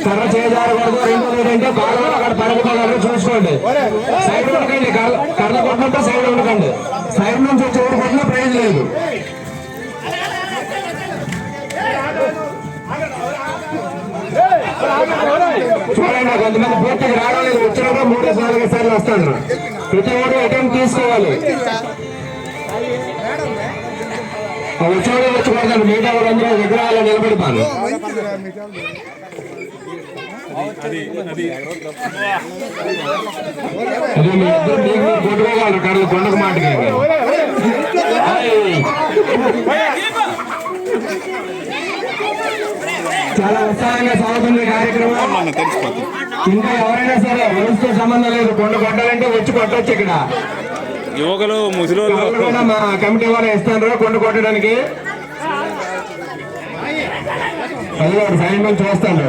కర్ర చేయజారకూడదు. రెండోది ఏంటంటే బాగా అక్కడ పడుకోగలరు చూసుకోండి. సైడ్ ఉండకండి, కర్ర కొట్టినప్పుడు సైడ్ ఉండకండి. సైడ్ నుంచి వచ్చి ఎవరు కొట్టినా ప్రైజ్ లేదు. చూడండి, కొంతమంది పూర్తిగా రావలేదు, వచ్చినప్పుడు 3-4 సార్లు వస్తాను. ప్రతి ఒక్కరు అటెంప్ట్ తీసుకోవాలి. వచ్చేవాడు వచ్చి మిగతా వాళ్ళందరూ విగ్రహాలు నిలబెడతాను. అదే మీ ఇద్దరు మీకు కొట్టుకోగలరు కళ్ళు కొండకు మాటకి. చాలా ఉత్సాహంగా సాగుతుంది కార్యక్రమం. ఇంకా ఎవరైనా సరే వయసుతో సంబంధం లేదు, కొండ కొట్టాలంటే వచ్చి కొట్టొచ్చు. ఇక్కడ యువకులు ముసలి కూడా మా కమిటీ వారు ఇస్తారు కొండ కొట్టడానికి. అది సైన్ నుంచి చూస్తాను.